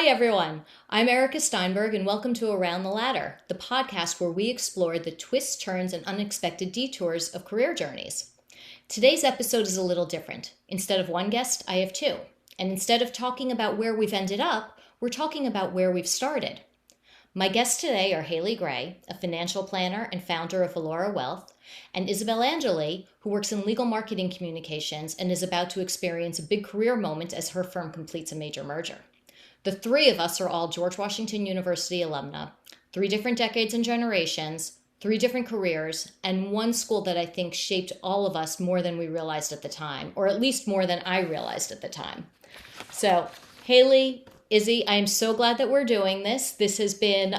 Hi, everyone. I'm Erika Steinberg, and welcome to Around the Ladder, the podcast where we explore the twists, turns, and unexpected detours of career journeys. Today's episode is a little different. Instead of one guest, I have two. And instead of talking about where we've ended up, we're talking about where we've started. My guests today are Haley Gray, a financial planner and founder of Valora Wealth, and Isabel Angeli, who works in legal marketing communications and is about to experience a big career moment as her firm completes a major merger. The three of us are all George Washington University alumni, three different decades and generations, three different careers, and one school that I think shaped all of us more than we realized at the time, or at least more than I realized at the time. So, Haley, Izzy, I'm so glad that we're doing this. This has been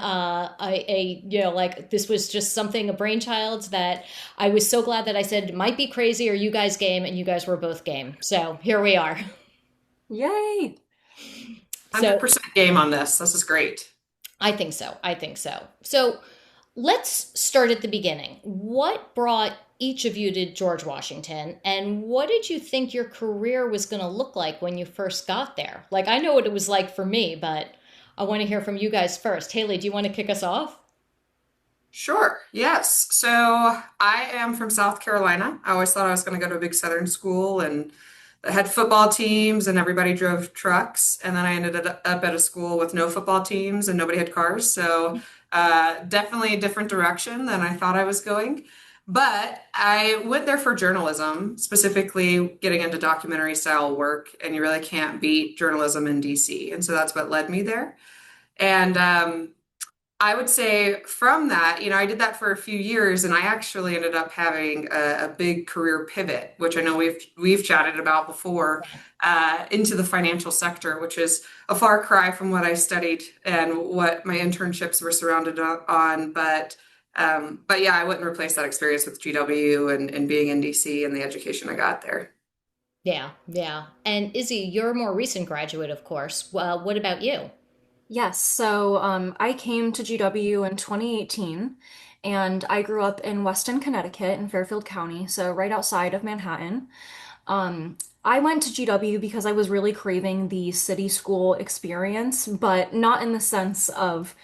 this was just something, a brainchild that I was so glad that I said it might be crazy or you guys game, and you guys were both game. So here we are. Yay! So 100% game on this. This is great. I think so. I think so. So let's start at the beginning. What brought each of you to George Washington, and what did you think your career was going to look like when you first got there? Like, I know what it was like for me, but I want to hear from you guys first. Haley, do you want to kick us off? Sure. Yes. So I am from South Carolina. I always thought I was going to go to a big Southern school and that had football teams and everybody drove trucks. And then I ended up at a school with no football teams and nobody had cars. So definitely a different direction than I thought I was going. But I went there for journalism, specifically getting into documentary style work. And you really can't beat journalism in DC. And so that's what led me there. And I would say from that, I did that for a few years, and I actually ended up having a big career pivot, which I know we've chatted about before, into the financial sector, which is a far cry from what I studied and what my internships were surrounded on. But yeah, I wouldn't replace that experience with GW and being in DC and the education I got there. Yeah, yeah. And Izzy, you're a more recent graduate, of course. Well, what about you? I came to GW in 2018, and I grew up in Weston, Connecticut, in Fairfield County, so right outside of Manhattan. I went to GW because I was really craving the city school experience, but not in the sense of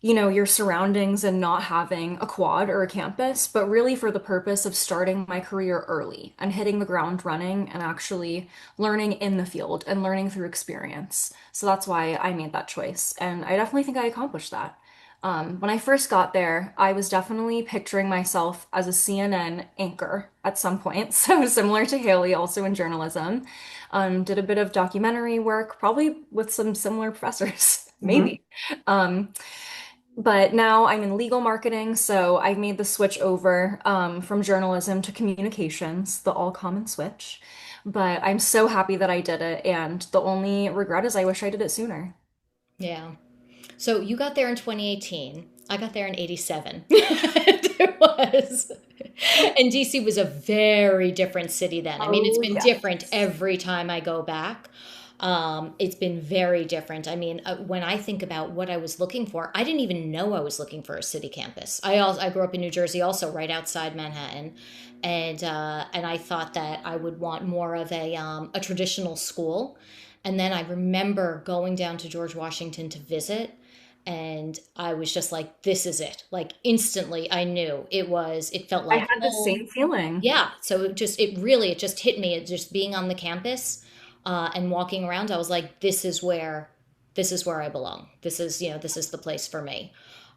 your surroundings and not having a quad or a campus, but really for the purpose of starting my career early and hitting the ground running and actually learning in the field and learning through experience. So that's why I made that choice. And I definitely think I accomplished that. When I first got there, I was definitely picturing myself as a CNN anchor at some point. So similar to Haley, also in journalism. Did a bit of documentary work, probably with some similar professors, Mhm. maybe. Um, but now I'm in legal marketing, so I've made the switch over from journalism to communications, the all common switch. But I'm so happy that I did it, and the only regret is I wish I did it sooner. Yeah. So you got there in 2018. I got there in 87. It was. And DC was a very different city then. I mean, it's Oh, been different yes. every time I go back. It's been very different. I mean, when I think about what I was looking for, I didn't even know I was looking for a city campus. I grew up in New Jersey, also right outside Manhattan, and I thought that I would want more of a traditional school. And then I remember going down to George Washington to visit, and I was just like, this is it. Like instantly I knew it felt I like had the same home. feeling. Yeah. So it just hit me. It just being on the campus, and walking around, I was like, this is where I belong. This is the place for me.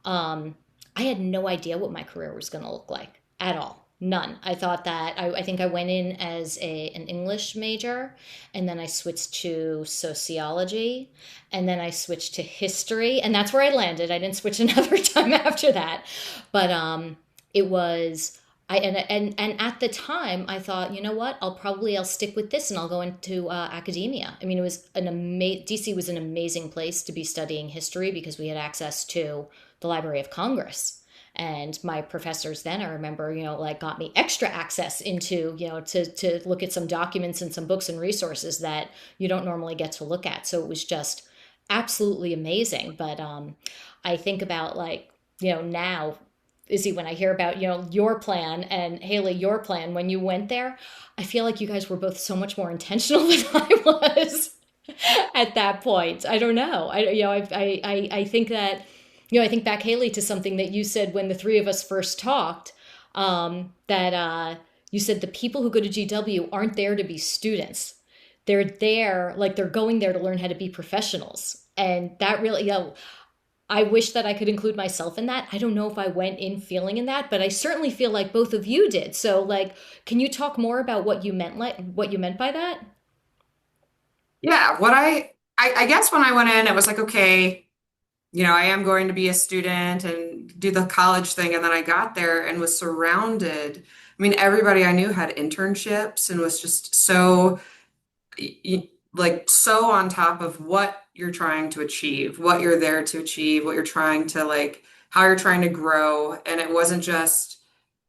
I had no idea what my career was going to look like at all. None. I thought that I think I went in as an English major, and then I switched to sociology, and then I switched to history, and that's where I landed. I didn't switch another time after that, but it was. And at the time I thought, you know what, I'll stick with this and I'll go into academia. I mean, it was DC was an amazing place to be studying history because we had access to the Library of Congress. And my professors then, I remember, like got me extra access into, to look at some documents and some books and resources that you don't normally get to look at. So it was just absolutely amazing. But I think about like, now, Izzy, when I hear about, your plan, and Haley, your plan when you went there, I feel like you guys were both so much more intentional than I was. at that point. I don't know. I think that, I think back, Haley, to something that you said when the three of us first talked, that you said the people who go to GW aren't there to be students. They're there, like they're going there to learn how to be professionals. And that really, I wish that I could include myself in that. I don't know if I went in feeling in that, but I certainly feel like both of you did. So like, can you talk more about what you meant by that? Yeah, what I guess when I went in, it was like, okay, I am going to be a student and do the college thing. And then I got there and was surrounded. I mean, everybody I knew had internships and was just like so on top of what you're trying to achieve, what you're there to achieve, what you're trying to like, how you're trying to grow. And it wasn't just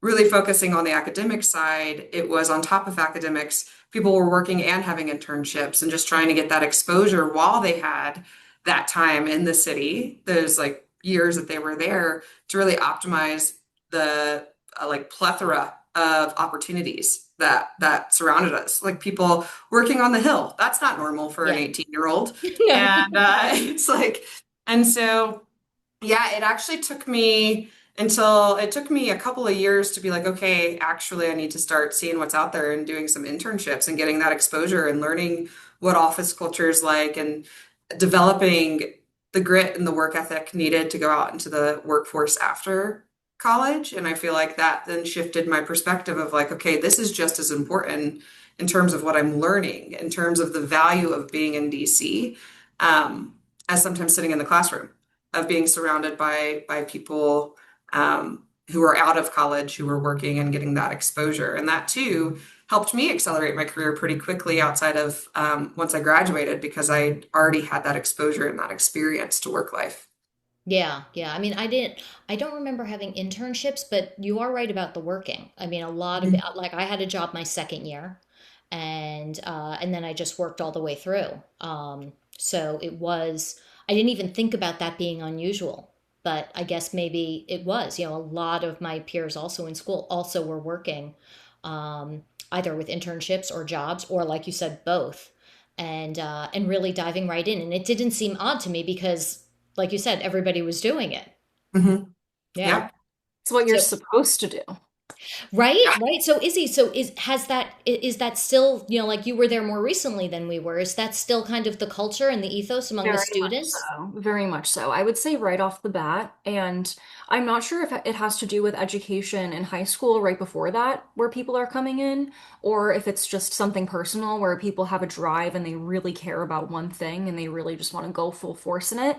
really focusing on the academic side, it was on top of academics. People were working and having internships and just trying to get that exposure while they had that time in the city, those like years that they were there to really optimize the like plethora of opportunities that surrounded us. Like people working on the hill. That's not normal for an Yeah. 18-year-old. No. And it's like, and so yeah, it actually took me a couple of years to be like, okay, actually, I need to start seeing what's out there and doing some internships and getting that exposure and learning what office culture is like and developing the grit and the work ethic needed to go out into the workforce after college. And I feel like that then shifted my perspective of like, okay, this is just as important in terms of what I'm learning, in terms of the value of being in DC, as sometimes sitting in the classroom, of being surrounded by people who are out of college, who are working and getting that exposure. And that too helped me accelerate my career pretty quickly outside of once I graduated because I already had that exposure and that experience to work life. Yeah, yeah. I mean, I don't remember having internships, but you are right about the working. I mean, a lot of it, Mhm. like I had a job my second year, and then I just worked all the way through. So it was, I didn't even think about that being unusual, but I guess maybe it was. A lot of my peers also in school also were working, either with internships or jobs, or like you said, both, and really diving right in. And it didn't seem odd to me because like you said, everybody was doing it. Mhm. Yeah. Yeah. It's what you're So supposed to do. right, Yeah. right. So Izzy, so is that still, like you were there more recently than we were? Is that still kind of the culture and the ethos among the Very much students? so. Very much so. I would say right off the bat. And I'm not sure if it has to do with education in high school right before that, where people are coming in, or if it's just something personal where people have a drive and they really care about one thing and they really just want to go full force in it.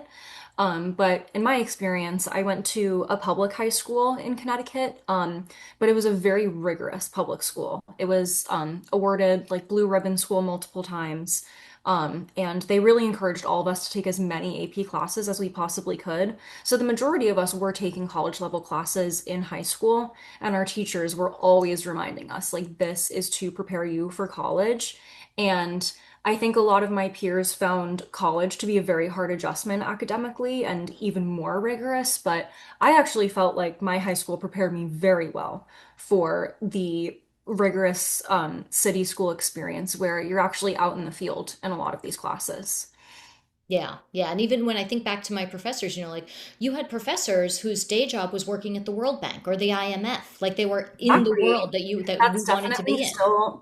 But in my experience, I went to a public high school in Connecticut, but it was a very rigorous public school. It was awarded like Blue Ribbon School multiple times. And they really encouraged all of us to take as many AP classes as we possibly could. So the majority of us were taking college level classes in high school, and our teachers were always reminding us, like, this is to prepare you for college. And I think a lot of my peers found college to be a very hard adjustment academically and even more rigorous, but I actually felt like my high school prepared me very well for the rigorous city school experience where you're actually out in the field in a lot of these classes. Yeah, yeah. And even when I think back to my professors, like you had professors whose day job was working at the World Bank or the IMF, like they were in the Exactly. world that you wanted to be in.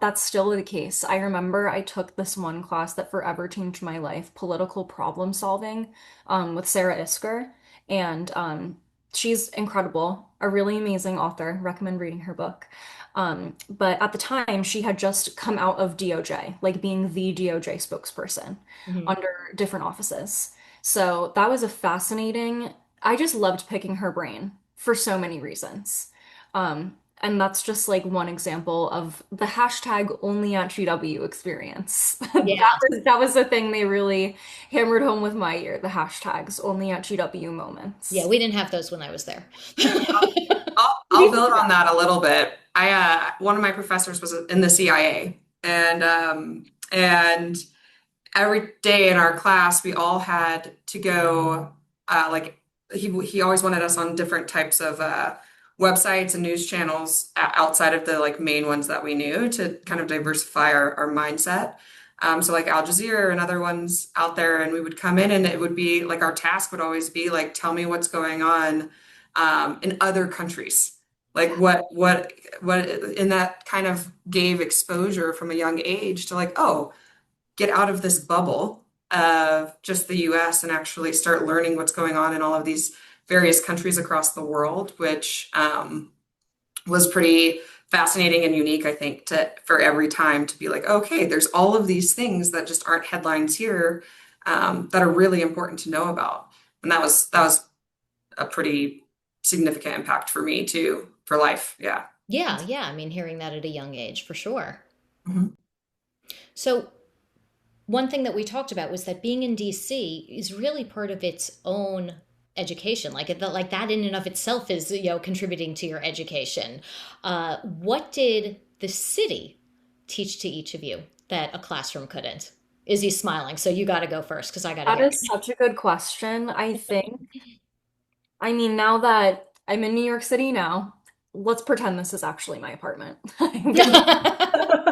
That's still the case. I remember I took this one class that forever changed my life, political problem solving, with Sarah Isker, and she's incredible, a really amazing author. Recommend reading her book. But at the time, she had just come out of DOJ, like being the DOJ spokesperson Mhm. under different offices. So that was a fascinating. I just loved picking her brain for so many reasons. And that's just like one example of the hashtag only at GW experience. Yeah. That was the thing they really hammered home with my ear, the hashtags only at GW Yeah, moments. we didn't have those when I was there. To I'll be build on fair, that a little bit. I one of my professors was in the CIA, and every day in our class we all had to go like he always wanted us on different types of websites and news channels outside of the like main ones that we knew to kind of diversify our mindset. So like Al Jazeera and other ones out there, and we would come in and it would be like our task would always be like, tell me what's going on in other countries. Like what, and that kind of gave exposure from a young age to like, oh, get out of this bubble of just the US and actually start learning what's going on in all of these various countries across the world, which was pretty fascinating and unique, I think, to for every time to be like, okay, there's all of these things that just aren't headlines here that are really important to know about. And that was a pretty significant impact for me too, for life. Yeah. Yeah, yeah. I mean, hearing that at a young age, for sure. Mhm. So, one thing that we talked about was that being in DC is really part of its own education. Like that in and of itself is, contributing to your education. What did the city teach to each of you that a classroom couldn't? Izzy's smiling, so you got to go first because I got to That hear is such a good question. I think, I mean, now that I'm in New York City now, let's pretend this is actually my apartment. I'm gonna it.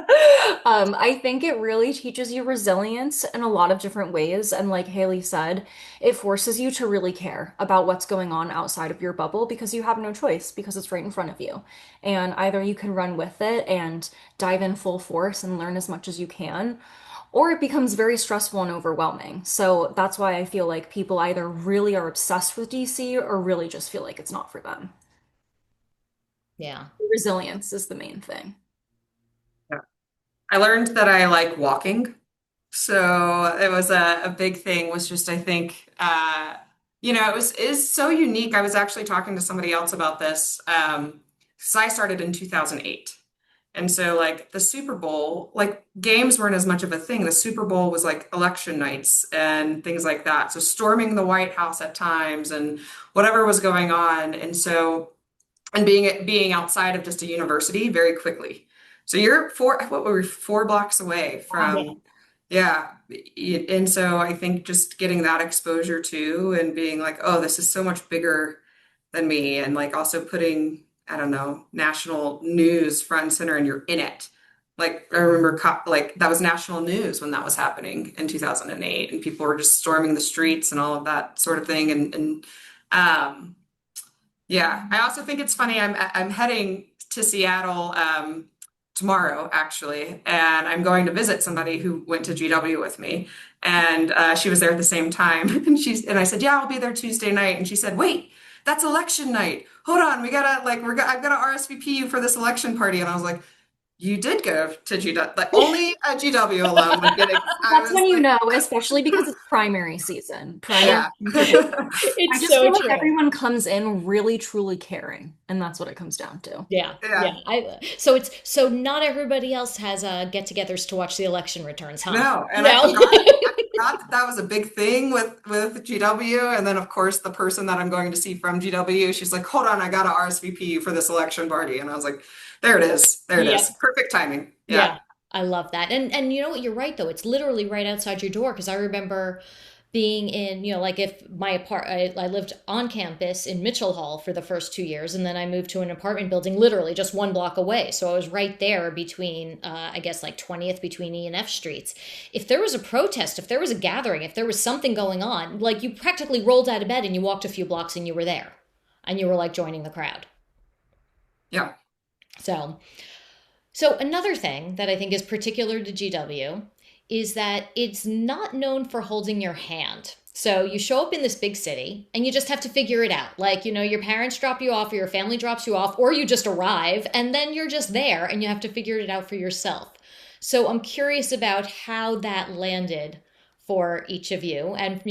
I think it really teaches you resilience in a lot of different ways. And like Haley said, it forces you to really care about what's going on outside of your bubble because you have no choice because it's right in front of you. And either you can run with it and dive in full force and learn as much as you can, or it becomes very stressful and overwhelming. So that's why I feel like people either really are obsessed with DC or really just feel like it's not for them. Yeah. Resilience is the main thing. Yeah. I learned that I like walking. So it was a big thing was just, I think, it was is so unique. I was actually talking to somebody else about this. So I started in 2008. And so like the Super Bowl, like games weren't as much of a thing. The Super Bowl was like election nights and things like that. So storming the White House at times and whatever was going on. And so and being outside of just a university very quickly. So you're what were we, 4 blocks away Yeah. from, yeah. And so I think just getting that exposure too and being like, oh, this is so much bigger than me. And like also putting, I don't know, national news front and center and you're in it. Like I remember like that was national news when that was happening in 2008 and people were just storming the streets and all of that sort of thing. Um, yeah, I also think it's funny. I'm heading to Seattle tomorrow, actually, and I'm going to visit somebody who went to GW with me, and she was there at the same time. And I said, "Yeah, I'll be there Tuesday night." And she said, "Wait, that's election night. Hold on, we gotta like I've got to RSVP you for this election party." And I was like, "You did go to GW, like only a GW alum would get it." I That's was when you like, know, especially because it's primary season. Primary "Yeah." season typically. I It's just so feel like true. everyone comes in really, truly caring, and that's what it comes down to. Yeah, yeah. Yeah. So not everybody else has get-togethers to watch the election returns, huh? No, and I No. forgot. I forgot that that was a big thing with GW. And then, of course, the person that I'm going to see from GW, she's like, "Hold on, I got to RSVP you for this election party." And I was like, "There it is, there it Yep. is, perfect timing." Yeah. Yeah, I love that. And you know what? You're right though. It's literally right outside your door because I remember being in, like if I lived on campus in Mitchell Hall for the first 2 years, and then I moved to an apartment building literally just 1 block away. So I was right there between, I guess like 20th between E and F streets. If there was a protest, if there was a gathering, if there was something going on, like you practically rolled out of bed and you walked a few blocks and you were there, and you were like joining the crowd. Yeah. So. So, another thing that I think is particular to GW is that it's not known for holding your hand. So, you show up in this big city and you just have to figure it out. Like, your parents drop you off or your family drops you off, or you just arrive and then you're just there and you have to figure it out for yourself. So, I'm curious about how that landed for each of you. And,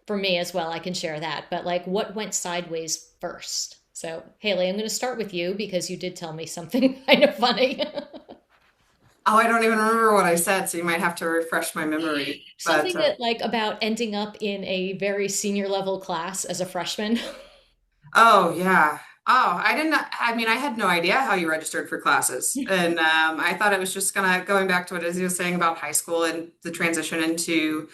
for me as well, I can share that. But, like, what went sideways first? So, Haley, I'm going to start with you because you did tell me something kind of funny. Oh, I don't even remember what I said, so you might have to refresh my memory. But Something that like about ending up in a very senior level class as a freshman. oh yeah. Oh, I didn't. I mean, I had no idea how you registered for classes, and I thought it was just gonna going back to what Izzy was saying about high school and the transition into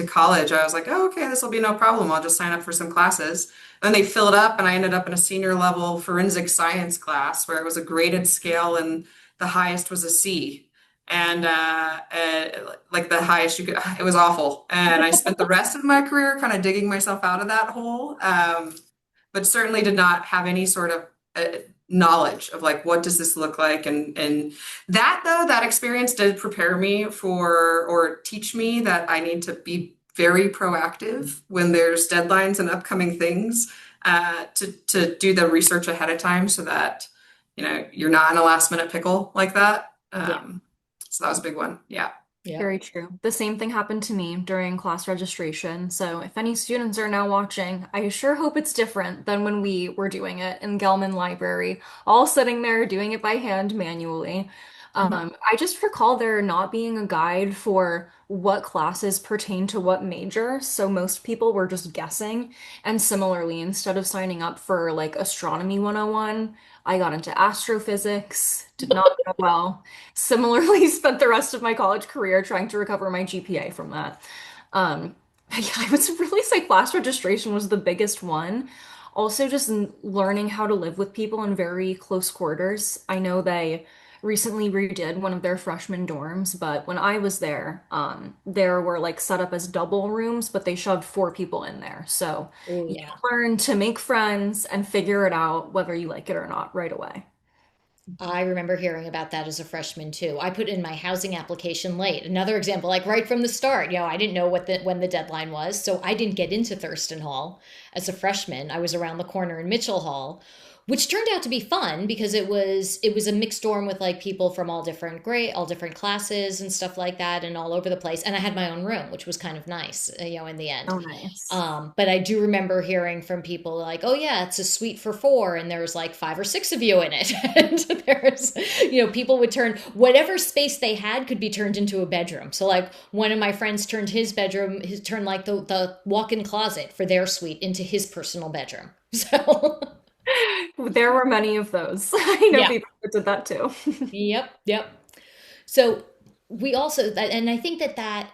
college. I was like, oh, okay, this will be no problem. I'll just sign up for some classes. And they filled up, and I ended up in a senior level forensic science class where it was a graded scale, and the highest was a C. And like the highest you could, it was awful. And I spent the rest of my career kind of digging myself out of that hole. But certainly did not have any sort of knowledge of like what does this look like, and that though that experience did prepare me for or teach me that I need to be very proactive when there's deadlines and upcoming things, to do the research ahead of time so that you're not in a last minute pickle like that. Yeah. So that was a big one. Yeah. Yeah. Very true. The same thing happened to me during class registration. So if any students are now watching, I sure hope it's different than when we were doing it in Gelman Library, all sitting there doing it by hand manually. I just recall there not being a guide for what classes pertain to what major, so most people were just guessing. And similarly, instead of signing up for like Astronomy 101, I got into astrophysics, did not go well. Similarly, spent the rest of my college career trying to recover my GPA from that. Um, yeah, I would really say class registration was the biggest one. Also, just learning how to live with people in very close quarters. I know they recently redid one of their freshman dorms, but when I was there, there were like set up as double rooms, but they shoved four people in there. So Oh, you yeah. learn to make friends and figure it out whether you like it or not right away. I remember hearing about that as a freshman too. I put in my housing application late. Another example, like right from the start, I didn't know when the deadline was, so I didn't get into Thurston Hall as a freshman. I was around the corner in Mitchell Hall, which turned out to be fun because it was a mixed dorm with like people from all different classes and stuff like that, and all over the place. And I had my own room, which was kind of nice, in the end. Oh, nice. But I do remember hearing from people like, "Oh yeah, it's a suite for four, and there's like five or six of you in it." And there's, people would turn whatever space they had could be turned into a bedroom. So like one of my friends turned his bedroom, turned like the walk-in closet for their suite into his personal bedroom. So There were many of those. I know yeah, people that did that too. yep, yep. So we also that, and I think that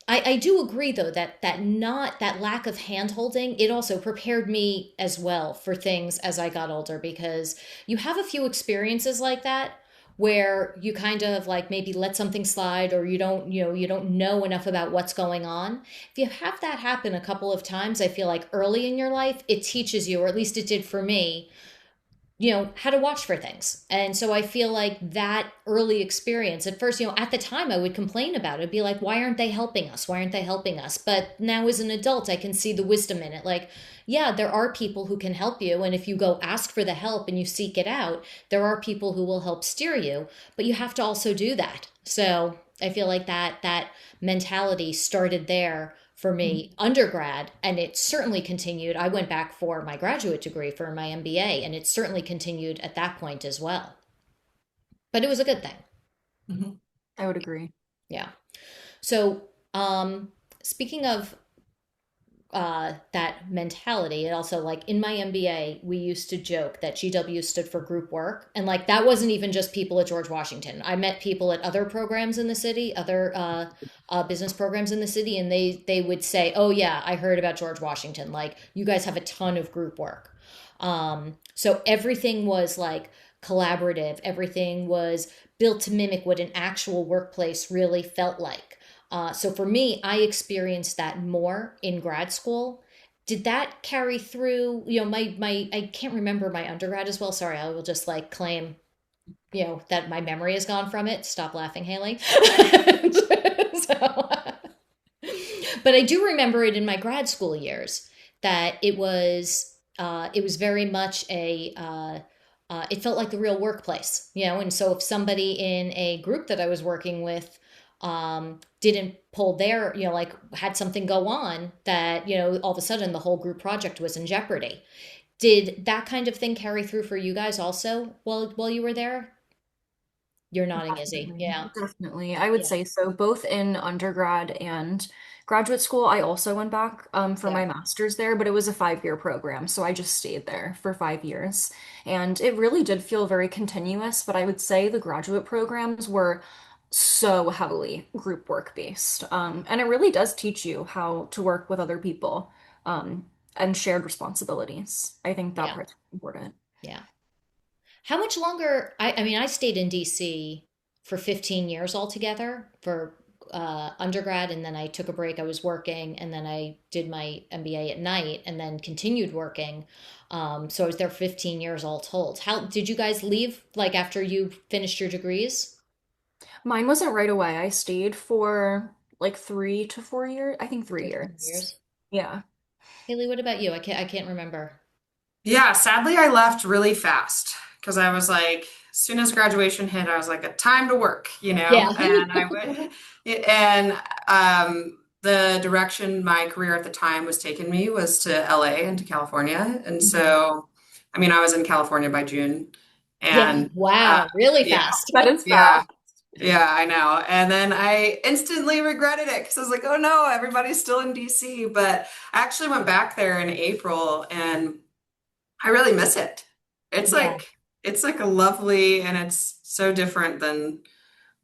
I do agree though that lack of hand holding, it also prepared me as well for things as I got older, because you have a few experiences like that where you kind of like maybe let something slide, or you don't know enough about what's going on. If you have that happen a couple of times, I feel like early in your life it teaches you, or at least it did for me, how to watch for things. And so I feel like that early experience at first, at the time I would complain about it, be like, why aren't they helping us? Why aren't they helping us? But now as an adult, I can see the wisdom in it. Like, yeah, there are people who can help you. And if you go ask for the help and you seek it out, there are people who will help steer you, but you have to also do that. So I feel like that mentality started there for me undergrad, and it certainly continued. I went back for my graduate degree for my MBA, and it certainly continued at that point as well. But it was a good thing. Mhm. I would agree. Yeah. So, speaking of that mentality, it also, like in my MBA, we used to joke that GW stood for group work, and like that wasn't even just people at George Washington. I met people at other programs in the city, other business programs in the city, and they would say, "Oh yeah, I heard about George Washington. Like you guys have a ton of group work." So everything was like collaborative. Everything was built to mimic what an actual workplace really felt like. So for me, I experienced that more in grad school. Did that carry through? My I can't remember my undergrad as well. Sorry, I will just like claim, that my memory is gone from it. Stop laughing, Haley. So, but I do remember it in my grad school years that it was very much it felt like the real workplace, and so if somebody in a group that I was working with didn't pull their, like had something go on that, all of a sudden the whole group project was in jeopardy. Did that kind of thing carry through for you guys also while you were there? You're nodding, Izzy. Definitely. Yeah. Definitely. I would Yeah. say so. Both in undergrad and graduate school, I also went back for Yeah. my master's there, but it was a 5-year program. So I just stayed there for 5 years. And it really did feel very continuous, but I would say the graduate programs were so heavily group work based. And it really does teach you how to work with other people and shared responsibilities. I think that Yeah. part's important. Yeah. How much longer? I mean, I stayed in DC for 15 years altogether for undergrad, and then I took a break. I was working, and then I did my MBA at night, and then continued working. So I was there 15 years all told. How did you guys leave? Like after you finished your degrees? Mine wasn't right away. I stayed for like 3 to 4 years. I think 3 years. 3 years. Yeah. Haley, what about you? I can't remember. Yeah, sadly, I left really fast because I was like, as soon as graduation hit, I was like, a time to work, Yeah. and I went, and the direction my career at the time was taking me was to LA and to California. And Mhm. so, I mean, I was in California by June, Yeah. and uh, Wow. Really yeah, fast. That is yeah. fast. Yeah, I know. And then I instantly regretted it because I was like, oh no, everybody's still in DC. But I actually went back there in April and I really miss it. It's Yeah. like it's like a lovely and it's so different than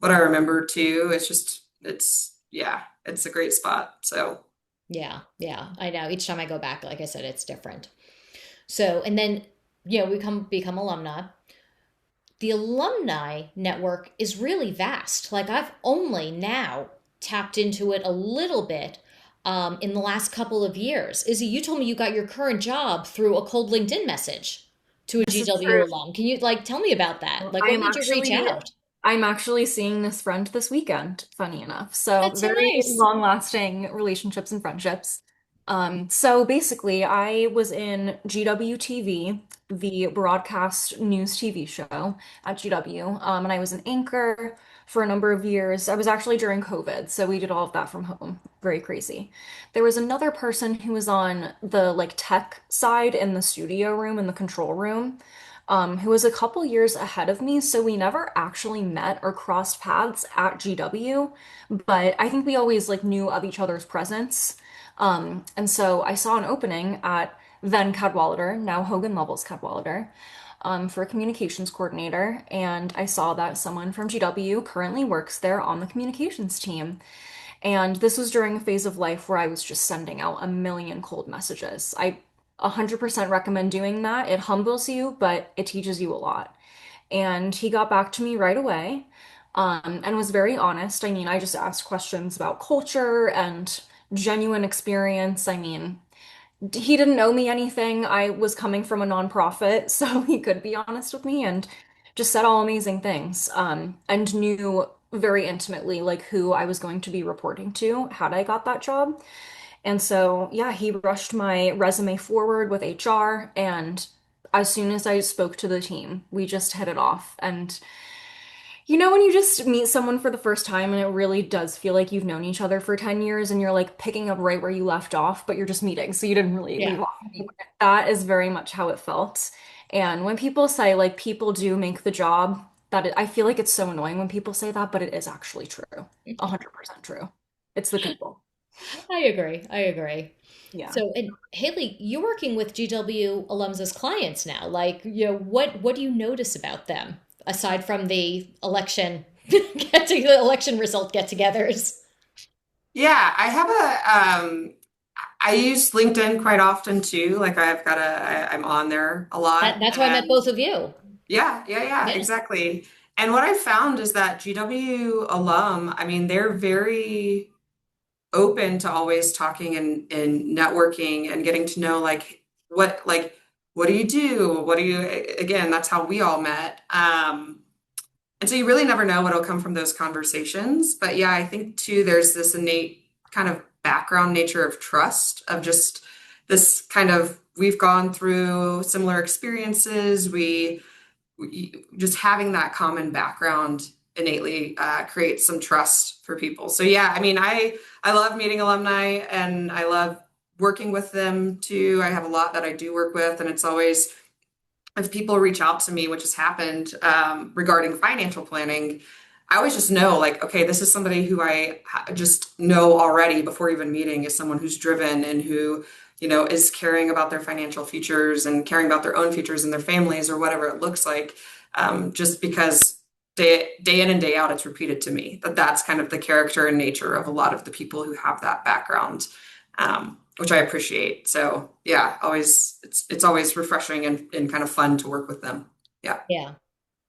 what I remember too. It's yeah, it's a great spot. So Yeah. Yeah. I know. Each time I go back, like I said, it's different. So, and then, we become alumni. The alumni network is really vast. Like I've only now tapped into it a little bit in the last couple of years. Izzy, you told me you got your current job through a cold LinkedIn message to a This is GW true. alum. Can you like tell me about that? Like I what am made you reach actually out? I'm actually seeing this friend this weekend, funny enough. So That's so very nice. long-lasting relationships and friendships. So basically I was in GWTV, the broadcast news TV show at GW. And I was an anchor for a number of years. I was actually during COVID, so we did all of that from home. Very crazy. There was another person who was on the like tech side in the studio room, in the control room, who was a couple years ahead of me, so we never actually met or crossed paths at GW, but I think we always like knew of each other's presence. And so I saw an opening at then Cadwalader, now Hogan Lovells Cadwalader, for a communications coordinator, and I saw that someone from GW currently works there on the communications team. And this was during a phase of life where I was just sending out a million cold messages. I 100% recommend doing that. It humbles you, but it teaches you a lot. And he got back to me right away, and was very honest. I mean, I just asked questions about culture and genuine experience. I mean, he didn't owe me anything. I was coming from a nonprofit, so he could be honest with me and just said all amazing things. And knew very intimately like who I was going to be reporting to had I got that job. And so, yeah, he rushed my resume forward with HR, and as soon as I spoke to the team, we just hit it off. And when you just meet someone for the first time and it really does feel like you've known each other for 10 years and you're like picking up right where you left off, but you're just meeting, so you didn't really leave Yeah. off anywhere. That is very much how it felt. And when people say like people do make the job, I feel like it's so annoying when people say that, but it is actually true. 100% true. It's the people. I agree. I agree. Yeah. So, and Haley, you're working with GW alums as clients now. Like, what do you notice about them aside from the election the election result get-togethers? yeah, I use LinkedIn quite often too. Like I'm on there a lot That's why I met and both of you. yeah, Yeah. exactly. And what I found is that GW alum, I mean, they're very open to always talking and networking and getting to know like what do you do? What do you again, that's how we all met. And so you really never know what'll come from those conversations. But yeah, I think too, there's this innate kind of background nature of trust, of just this kind of, we've gone through similar experiences. We just having that common background innately creates some trust for people. So yeah, I mean, I love meeting alumni and I love working with them too. I have a lot that I do work with, and it's always, if people reach out to me, which has happened regarding financial planning, I always just know like, okay, this is somebody who just know already before even meeting is someone who's driven and who, is caring about their financial futures and caring about their own futures and their families or whatever it looks like. Just because day in and day out, it's repeated to me that that's kind of the character and nature of a lot of the people who have that background. Which I appreciate. So yeah, always it's always refreshing and kind of fun to work with them. Yeah. Yeah.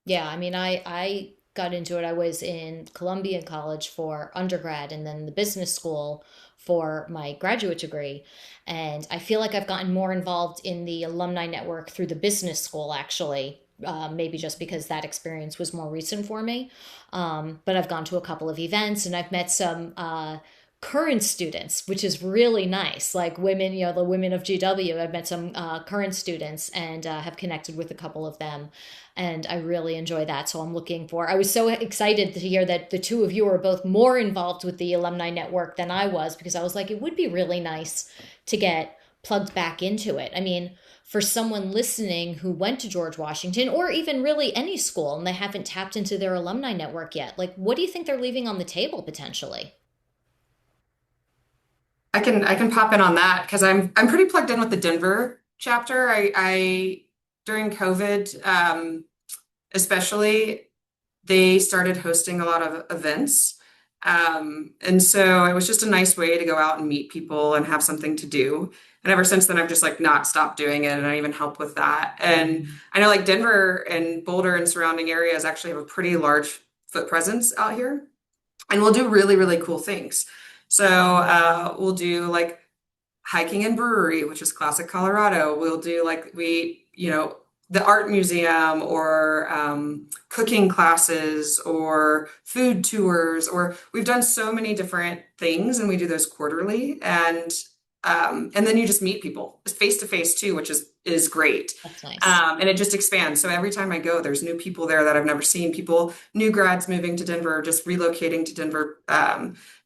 Yeah. I mean, I got into it, I was in Columbia College for undergrad and then the business school for my graduate degree. And I feel like I've gotten more involved in the alumni network through the business school, actually. Maybe just because that experience was more recent for me. But I've gone to a couple of events and I've met some current students, which is really nice. Like women, the women of GW, I've met some current students and have connected with a couple of them. And I really enjoy that. So I was so excited to hear that the two of you are both more involved with the alumni network than I was, because I was like, it would be really nice to get plugged back into it. I mean, for someone listening who went to George Washington or even really any school and they haven't tapped into their alumni network yet, like what do you think they're leaving on the table potentially? I can pop in on that because I'm pretty plugged in with the Denver chapter. I during COVID, especially, they started hosting a lot of events. And so it was just a nice way to go out and meet people and have something to do. And ever since then, I've just like not stopped doing it, and I even help with that. And I know like Denver and Boulder and surrounding areas actually have a pretty large foot presence out here, and we'll do really, really cool things. So we'll do like hiking and brewery, which is classic Colorado. We'll do like the art museum or cooking classes or food tours, or we've done so many different things and we do those quarterly. And then you just meet people face to face too, which is great. That's nice. And it just expands. So every time I go, there's new people there that I've never seen. People, new grads moving to Denver, just relocating to Denver.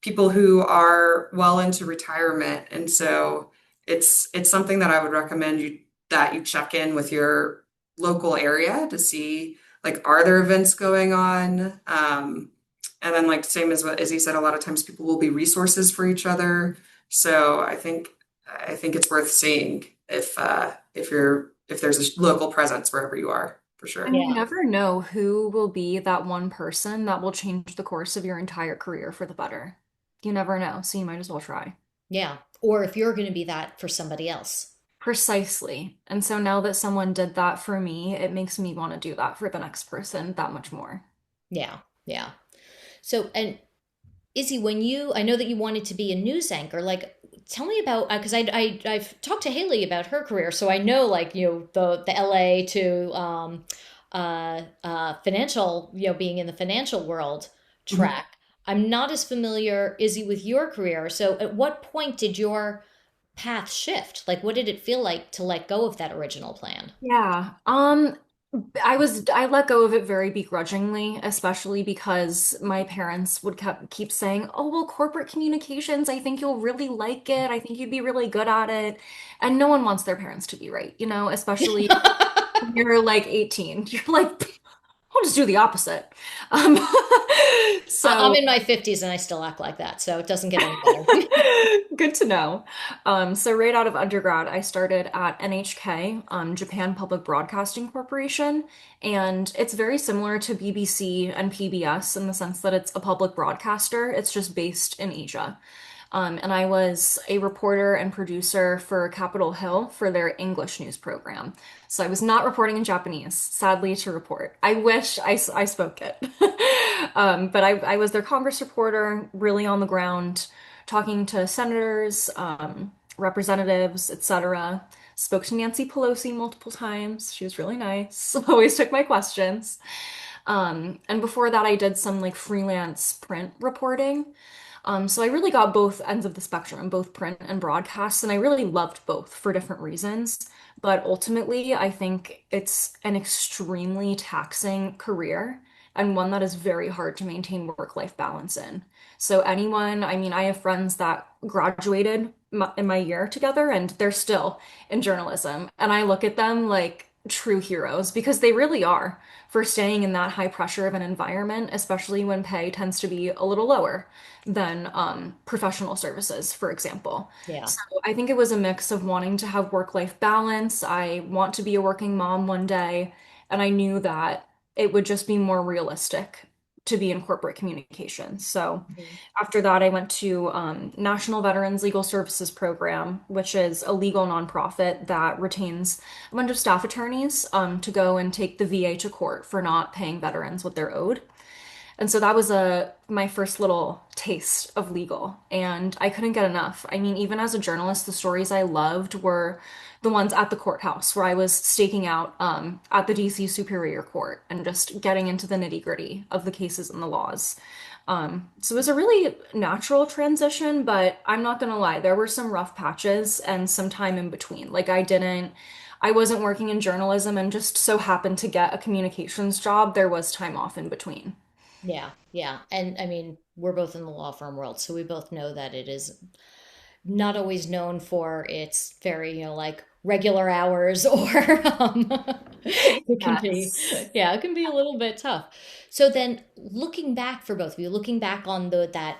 People who are well into retirement, and so it's something that I would recommend you check in with your local area to see like are there events going on. And then like same as what Izzy said, a lot of times people will be resources for each other. So I think it's worth seeing if there's a local presence wherever you are, for And sure. you Yeah. never know who will be that one person that will change the course of your entire career for the better. You never know, so you might as well try. Yeah. Or if you're going to be that for somebody else. Precisely. And so now that someone did that for me, it makes me want to do that for the next person that much more. Yeah. Yeah. So, and Izzy, I know that you wanted to be a news anchor, like, tell me about, because I've talked to Haley about her career. So I know, like, the LA to financial, being in the financial world Mhm. track. I'm not as familiar, Izzy, with your career. So at what point did your path shift? Like, what did it feel like to let go of that original plan? Yeah. I let go of it very begrudgingly, especially because my parents would keep saying, "Oh, well, corporate communications, I think you'll really like it. I think you'd be really good at it." And no one wants their parents to be right, especially when you're like 18. You're like, I'll just do the opposite. Um, I'm so in my 50s and I still act like that, so it doesn't get any better. good to know. So right out of undergrad, I started at NHK, Japan Public Broadcasting Corporation, and it's very similar to BBC and PBS in the sense that it's a public broadcaster. It's just based in Asia. And I was a reporter and producer for Capitol Hill for their English news program. So I was not reporting in Japanese, sadly to report. I wish I spoke it. But I was their Congress reporter, really on the ground, talking to senators, representatives, etc. Spoke to Nancy Pelosi multiple times. She was really nice. Always took my questions. And before that, I did some like freelance print reporting. So I really got both ends of the spectrum, both print and broadcast, and I really loved both for different reasons. But ultimately, I think it's an extremely taxing career and one that is very hard to maintain work-life balance in. So anyone, I mean, I have friends that graduated in my year together and they're still in journalism, and I look at them like true heroes because they really are for staying in that high pressure of an environment, especially when pay tends to be a little lower than professional services, for example. Yeah. So I think it was a mix of wanting to have work-life balance. I want to be a working mom one day, and I knew that it would just be more realistic to be in corporate communications. So Mhm. after that, I went to National Veterans Legal Services Program, which is a legal nonprofit that retains a bunch of staff attorneys to go and take the VA to court for not paying veterans what they're owed. And so that was my first little taste of legal, and I couldn't get enough. I mean, even as a journalist, the stories I loved were the ones at the courthouse where I was staking out at the DC Superior Court and just getting into the nitty-gritty of the cases and the laws. So it was a really natural transition, but I'm not gonna lie, there were some rough patches and some time in between. I wasn't working in journalism and just so happened to get a communications job. There was time off in between. Yeah, yeah. And I mean, we're both in the law firm world, so we both know that it is not always known for its very, like regular hours or it can be, Yes. yeah, it can be a little bit tough. So then looking back for both of you, looking back on that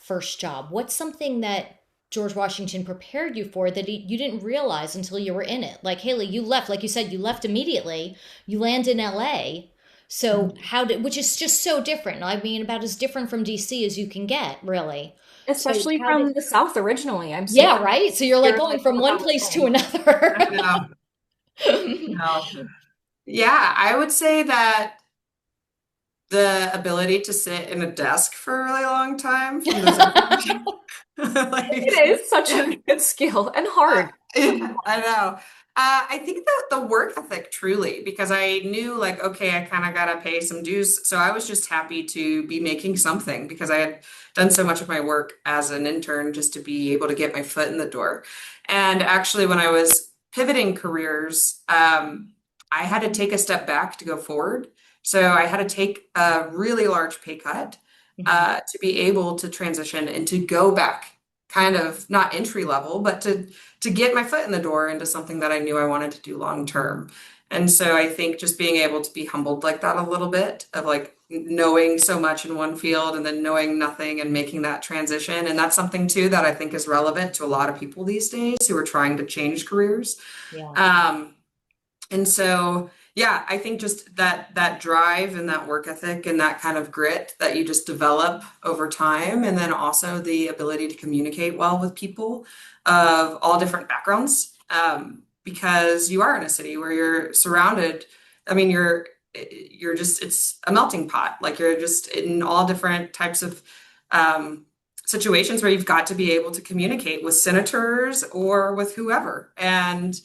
first job, what's something that George Washington prepared you for that you didn't realize until you were in it? Like Haley, you left, like you said, you left immediately. You land in LA. So which is just so different. I mean, about as different from DC as you can get, really. So Especially how did, from the South originally. I'm so yeah, happy right? So you're like you're going like from one about place to home. I another. know. No. Yeah, I would say that the ability to sit in a desk for a really long time from those internships, like, It is such a good skill and hard. yeah, I know. I think that the work ethic truly, because I knew like, okay, I kind of gotta pay some dues. So I was just happy to be making something because I had done so much of my work as an intern just to be able to get my foot in the door. And actually, when I was pivoting careers, I had to take a step back to go forward. So I had to take a really large pay cut Mhm. to be able to transition and to go back, kind of not entry level, but to get my foot in the door into something that I knew I wanted to do long term. And so I think just being able to be humbled like that a little bit of like knowing so much in one field and then knowing nothing and making that transition. And that's something too that I think is relevant to a lot of people these days who are trying to change careers. Yeah. Um, and so, yeah, I think just that drive and that work ethic and that kind of grit that you just develop over time, and then also the ability to communicate well with people of all different backgrounds, because you are in a city where you're surrounded. I mean, you're just it's a melting pot. Like you're just in all different types of um, situations where you've got to be able to communicate with senators or with whoever, and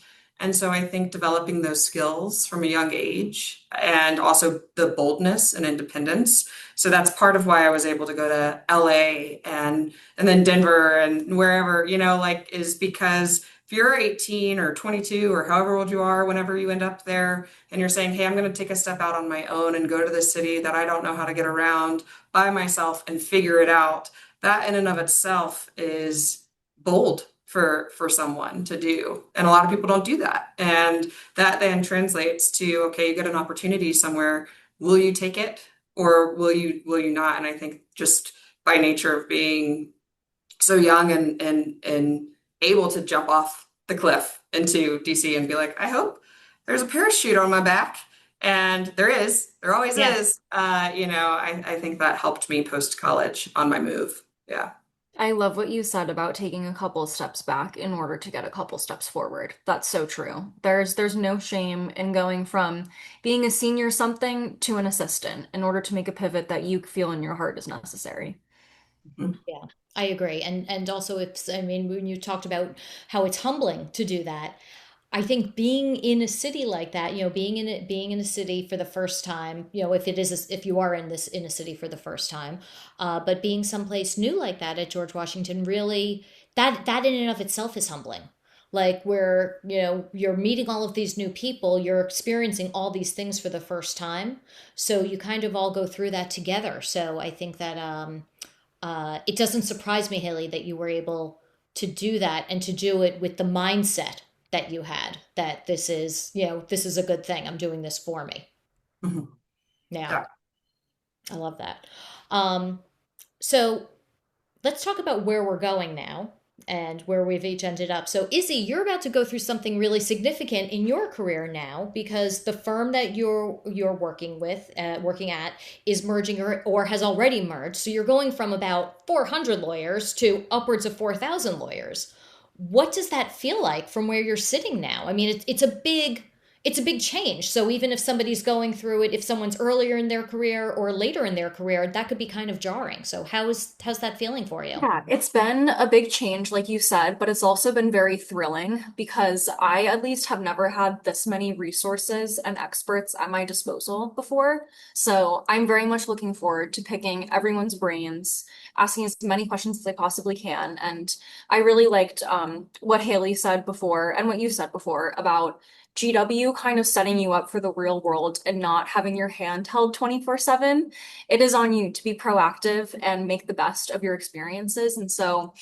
so I think developing those skills from a young age and also the boldness and independence. So that's part of why I was able to go to LA and then Denver and wherever, like is because if you're 18 or 22 or however old you are, whenever you end up there and you're saying, hey, I'm going to take a step out on my own and go to this city that I don't know how to get around by myself and figure it out, that in and of itself is bold for someone to do, and a lot of people don't do that, and that then translates to, okay, you get an opportunity somewhere, will you take it or will you not? And I think just by nature of being so young and able to jump off the cliff into DC and be like, I hope there's a parachute on my back, and there always Yeah. is. I think that helped me post college on my move. Yeah. I love what you said about taking a couple steps back in order to get a couple steps forward. That's so true. There's no shame in going from being a senior something to an assistant in order to make a pivot that you feel in your heart is necessary. Mhm. Yeah, I agree. And also it's, I mean, when you talked about how it's humbling to do that, I think being in a city like that, being in a city for the first time, if you are in a city for the first time, but being someplace new like that at George Washington, really, that in and of itself is humbling. Like where, you're meeting all of these new people, you're experiencing all these things for the first time. So you kind of all go through that together. So I think that it doesn't surprise me, Haley, that you were able to do that and to do it with the mindset that you had that this is a good thing. I'm doing this for me. Mhm. Yeah, Yeah. I love that. Um, so let's talk about where we're going now and where we've each ended up. So, Izzy, you're about to go through something really significant in your career now because the firm that you're working at, is merging or has already merged. So you're going from about 400 lawyers to upwards of 4,000 lawyers. What does that feel like from where you're sitting now? I mean, it's a big it's a big change. So even if somebody's going through it, if someone's earlier in their career or later in their career, that could be kind of jarring. So how's that feeling for you? Yeah, it's been a big change, like you said, but it's also been very thrilling because I at least have never had this many resources and experts at my disposal before. So I'm very much looking forward to picking everyone's brains, asking as many questions as I possibly can. And I really liked what Haley said before and what you said before about GW kind of setting you up for the real world and not having your hand held 24/7. It is on you to be proactive and make the best of your experiences. And so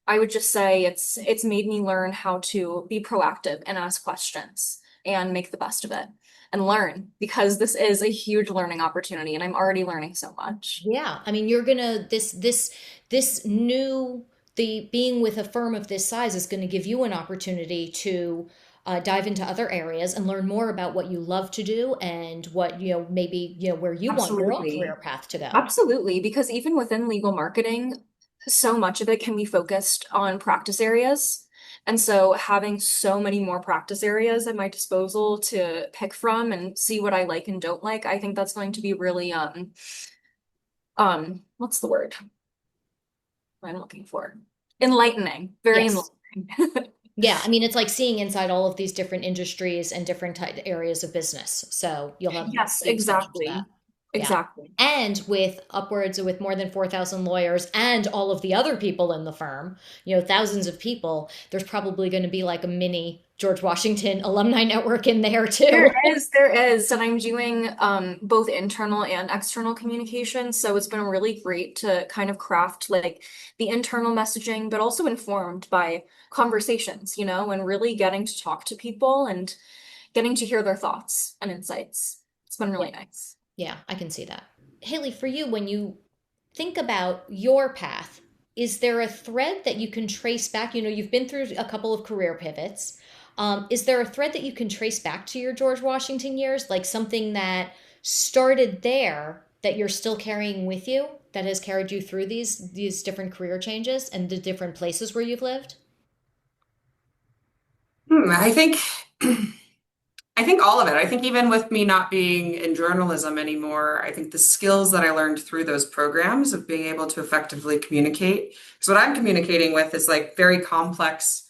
I would just say it's made me learn how to be proactive and ask questions and make the best of it and learn because this is a huge learning opportunity and I'm already learning so much. Yeah, I mean, you're gonna this new the being with a firm of this size is going to give you an opportunity to dive into other areas and learn more about what you love to do and what maybe where you want your own Absolutely. career path to go. Absolutely, because even within legal marketing, so much of it can be focused on practice areas. And so having so many more practice areas at my disposal to pick from and see what I like and don't like, I think that's going to be really what's the word I'm looking for? Enlightening, very Yes. enlightening. Yeah, I mean, it's like seeing inside all of these different industries and different areas of business. So you'll have Yes, the exposure to that. exactly. Yeah. Exactly. And with more than 4,000 lawyers and all of the other people in the firm, thousands of people, there's probably going to be like a mini George Washington alumni network in there too. There is, and I'm doing both internal and external communication. So it's been really great to kind of craft like the internal messaging, but also informed by conversations, and really getting to talk to people and getting to hear their thoughts and insights. It's been Yeah. really nice. Yeah, I can see that. Haley, for you, when you think about your path, is there a thread that you can trace back? You've been through a couple of career pivots. Is there a thread that you can trace back to your George Washington years, like something that started there that you're still carrying with you, that has carried you through these different career changes and the different places where you've lived? I think I think all of it. I think even with me not being in journalism anymore, I think the skills that I learned through those programs of being able to effectively communicate. Because what I'm communicating with is like very complex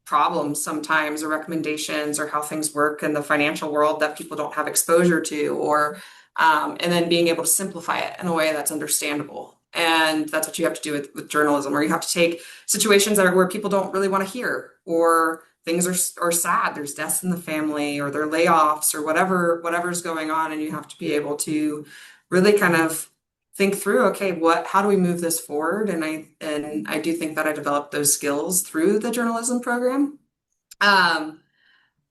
problems sometimes, or recommendations, or how things work in the financial world that people don't have exposure to, or and then being able to simplify it in a way that's understandable. And that's what you have to do with journalism, or you have to take situations that are where people don't really want to hear, or things are sad. There's deaths in the family, or there are layoffs, or whatever's going on, and you have to be able to really kind of think through, okay, how do we move this forward? And I do think that I developed those skills through the journalism program. Um,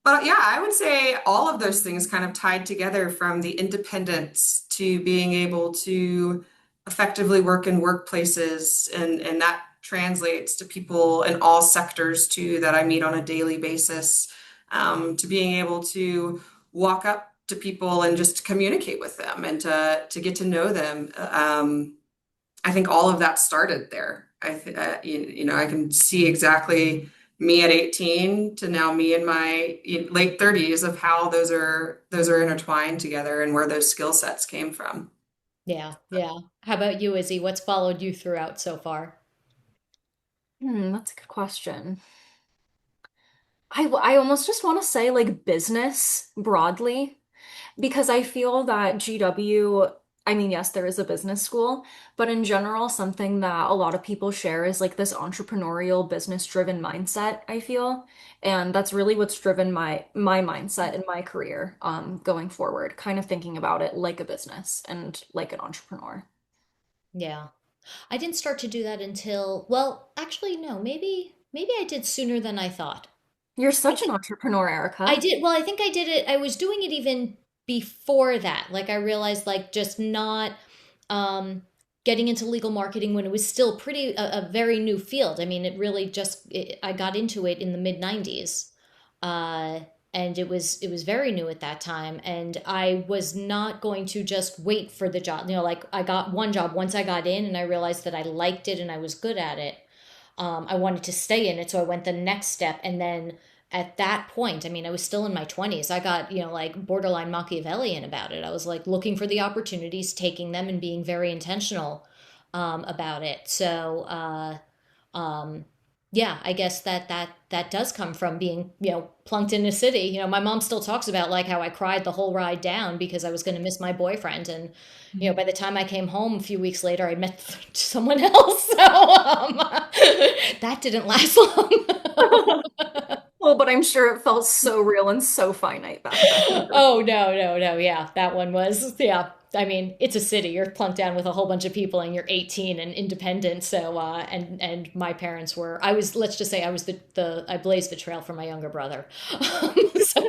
but yeah, I would say all of those things kind of tied together, from the independence to being able to effectively work in workplaces, and that translates to people in all sectors too that I meet on a daily basis, to being able to walk up to people and just communicate with them and to get to know them. I think all of that started there. I can see exactly me at 18 to now me in my late 30s, of how those are intertwined together and where those skill sets came from. Yeah, yeah. How about you, Izzy? What's followed you throughout so far? That's a good question. I almost just want to say like business broadly. Because I feel that GW, I mean, yes, there is a business school, but in general, something that a lot of people share is like this entrepreneurial, business-driven mindset, I feel. And that's really what's driven my mindset in my career, going forward, kind of thinking about it like a business and like an entrepreneur. Yeah. I didn't start to do that until, well, actually, no, maybe I did sooner than I thought. You're I such an think entrepreneur, I Erica. did, well, I think I did it. I was doing it even before that. Like I realized like just not um getting into legal marketing when it was still a very new field. I mean, I got into it in the mid 90s. Uh and it was very new at that time, and I was not going to just wait for the job. Like I got one job once I got in and I realized that I liked it and I was good at it. I wanted to stay in it, so I went the next step, and then at that point, I mean, I was still in my 20s. I got, like borderline Machiavellian about it. I was like looking for the opportunities, taking them, and being very intentional about it. So, um, yeah, I guess that does come from being, plunked in a city. My mom still talks about like how I cried the whole ride down because I was going to miss my boyfriend, and by the time I came home a few weeks later, I met someone else. So that didn't last long. Well, but I'm sure it felt so real and so finite back then. Oh, no, no, no. Yeah, that one was, yeah. I mean, it's a city. You're plunked down with a whole bunch of people and you're 18 and independent. So, and my parents were, let's just say I was I blazed the trail for my younger brother. So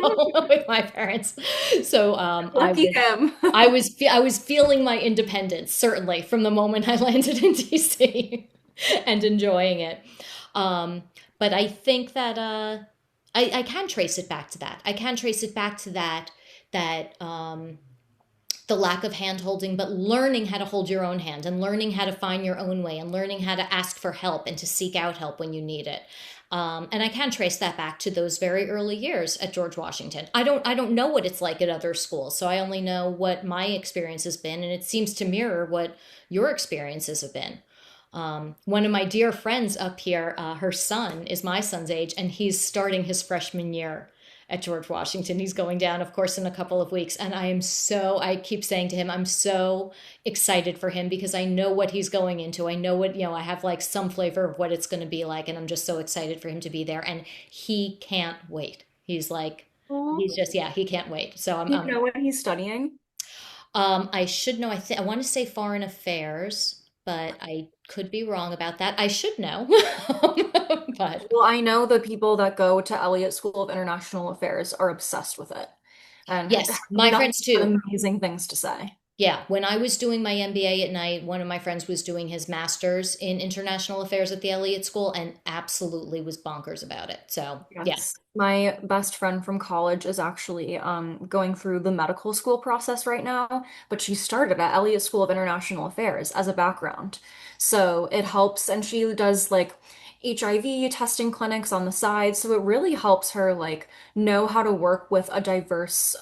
with my parents. So, Lucky him. I was feeling my independence, certainly from the moment I landed in DC and enjoying it. Um, but I think that, I can trace it back to that. I can trace it back to that the lack of hand holding, but learning how to hold your own hand and learning how to find your own way and learning how to ask for help and to seek out help when you need it. And I can trace that back to those very early years at George Washington. I don't know what it's like at other schools, so I only know what my experience has been, and it seems to mirror what your experiences have been. One of my dear friends up here, her son is my son's age, and he's starting his freshman year at George Washington. He's going down, of course, in a couple of weeks. And I keep saying to him, I'm so excited for him because I know what he's going into. I know what, I have like some flavor of what it's going to be like. And I'm just so excited for him to be there. And he can't wait. He's like, Aw. he's just, yeah, he can't wait. So Do you know what he's studying? I should know. I want to say foreign affairs, but I could be wrong about that. I should know. But Well, I know the people that go to Elliott School of International Affairs are obsessed with it and have yes, my nothing friends but too. amazing things to say. Yeah, when I was doing my MBA at night, one of my friends was doing his master's in international affairs at the Elliott School and absolutely was bonkers about it. So, yeah. Yes. My best friend from college is actually going through the medical school process right now, but she started at Elliott School of International Affairs as a background. So it helps, and she does like HIV testing clinics on the side. So it really helps her like know how to work with a diverse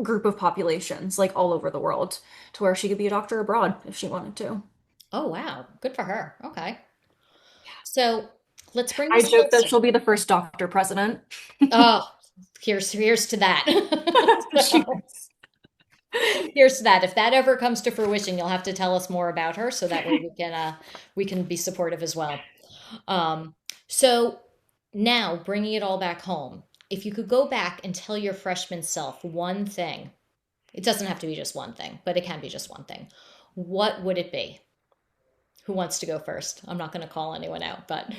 group of populations like all over the world to where she could be a doctor abroad if she wanted to. Oh, wow. Good for her. Okay. So, let's bring I this joke full that she'll circle. be the first doctor president. Oh, here's to that. She Here's to that. If that ever comes to fruition, you'll have to tell us more about her so that way we can be supportive as well. Um, so now bringing it all back home, if you could go back and tell your freshman self one thing, it doesn't have to be just one thing, but it can be just one thing. What would it be? Who wants to go first? I'm not going to call anyone out, but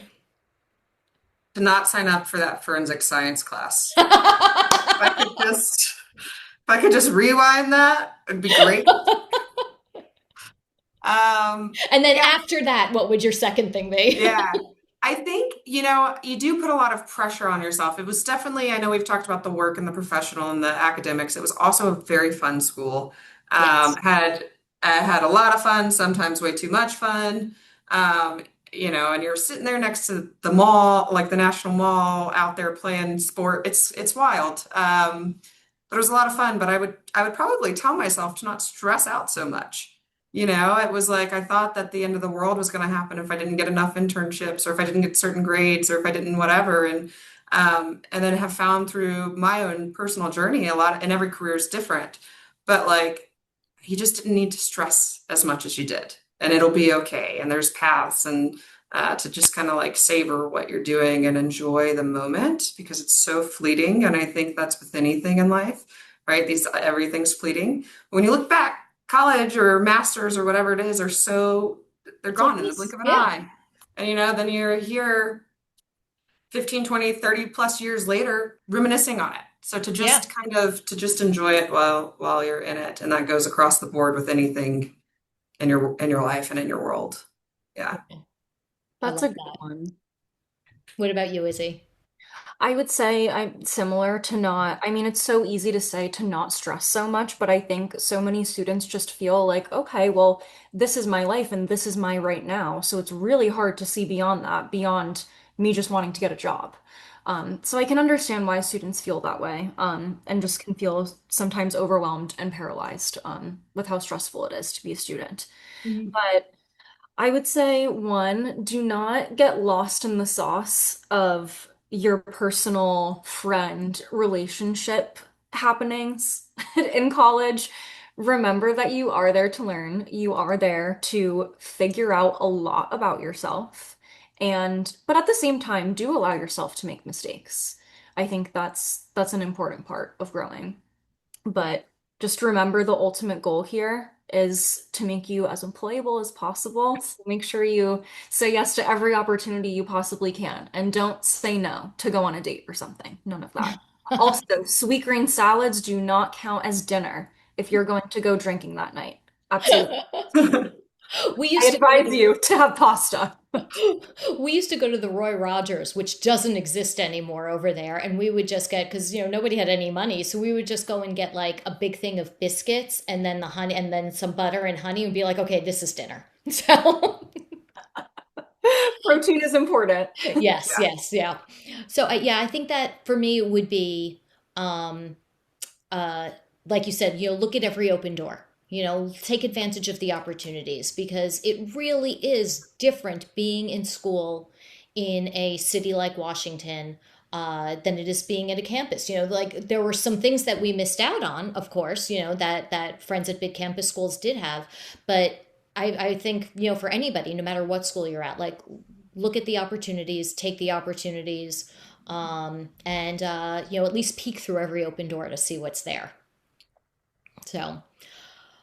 To not sign up for that forensic science class. If I could just, if I could just rewind that, it'd be great. and then Yeah, after that, what would your second thing be? yeah. I think, you do put a lot of pressure on yourself. It was definitely, I know we've talked about the work and the professional and the academics. It was also a very fun school. Yes. I had a lot of fun, sometimes way too much fun. And you're sitting there next to the mall, like the National Mall, out there playing sport. It's wild. But it was a lot of fun. But I would probably tell myself to not stress out so much. It was like I thought that the end of the world was going to happen if I didn't get enough internships or if I didn't get certain grades or if I didn't whatever. And then have found through my own personal journey a lot, and every career is different. But like you just didn't need to stress as much as you did, and it'll be okay. And there's paths, and to just kind of like savor what you're doing and enjoy the moment because it's so fleeting. And I think that's with anything in life, right? Everything's fleeting. When you look back, college or masters or whatever it is they're It's like gone in the blink this. of an Yeah. eye. And then you're here 15, 20, 30 plus years later reminiscing on it. So Yeah. to just enjoy it while you're in it. And that goes across the board with anything in your life and in your world. Yeah. I That's love a good that. one. What about you, Izzy? I would say I'm similar to not, I mean, it's so easy to say to not stress so much, but I think so many students just feel like, okay, well, this is my life and this is my right now. So it's really hard to see beyond that, beyond me just wanting to get a job. So I can understand why students feel that way, and just can feel sometimes overwhelmed and paralyzed, with how stressful it is to be a student. Mhm. But I would say, one, do not get lost in the sauce of your personal friend relationship happenings in college. Remember that you are there to learn. You are there to figure out a lot about yourself. But at the same time, do allow yourself to make mistakes. I think that's an important part of growing. But just remember the ultimate goal here is to make you as employable as possible. So make sure you say yes to every opportunity you possibly can and don't say no to go on a date or something. None of that. Also, sweet green salads do not count as dinner if you're going to go drinking that night. Absolutely. We I used to go advise to you to have pasta. we used to go to the Roy Rogers, which doesn't exist anymore over there, and we would just get because nobody had any money, so we would just go and get like a big thing of biscuits and then the honey and then some butter and honey and be like, okay, this is dinner. So Protein is important. yes, yes, yeah. So yeah, I think that for me it would be um, uh, like you said, look at every open door. Take advantage of the opportunities because it really is different being in school in a city like Washington than it is being at a campus. Like there were some things that we missed out on, of course, that friends at big campus schools did have. But I think, for anybody, no matter what school you're at, like look at the opportunities, take the opportunities, and at least peek through every open door to see what's there. So,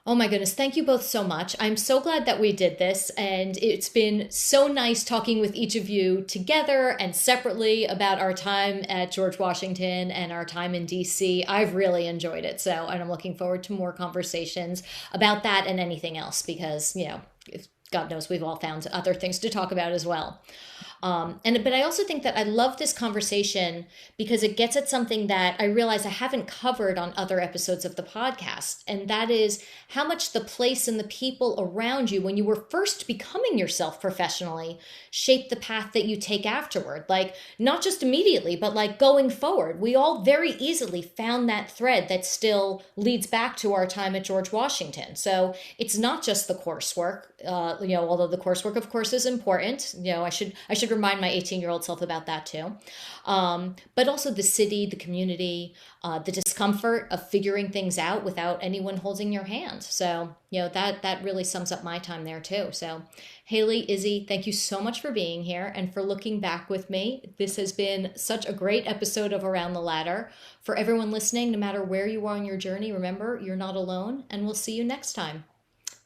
oh my goodness, thank you both so much. I'm so glad that we did this, and it's been so nice talking with each of you together and separately about our time at George Washington and our time in DC. I've really enjoyed it. So, and I'm looking forward to more conversations about that and anything else because, God knows we've all found other things to talk about as well. But I also think that I love this conversation because it gets at something that I realize I haven't covered on other episodes of the podcast, and that is how much the place and the people around you when you were first becoming yourself professionally shape the path that you take afterward. Like not just immediately, but like going forward. We all very easily found that thread that still leads back to our time at George Washington. So it's not just the coursework, although the coursework, of course, is important. I should remind my 18-year-old self about that too. But also the city, the community, the discomfort of figuring things out without anyone holding your hand. So, that really sums up my time there too. So, Haley, Izzy, thank you so much for being here and for looking back with me. This has been such a great episode of Around the Ladder. For everyone listening, no matter where you are on your journey, remember, you're not alone, and we'll see you next time.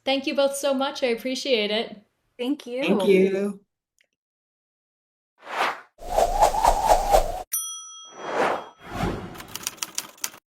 Thank you both so much. I appreciate it. Thank Thank you. you.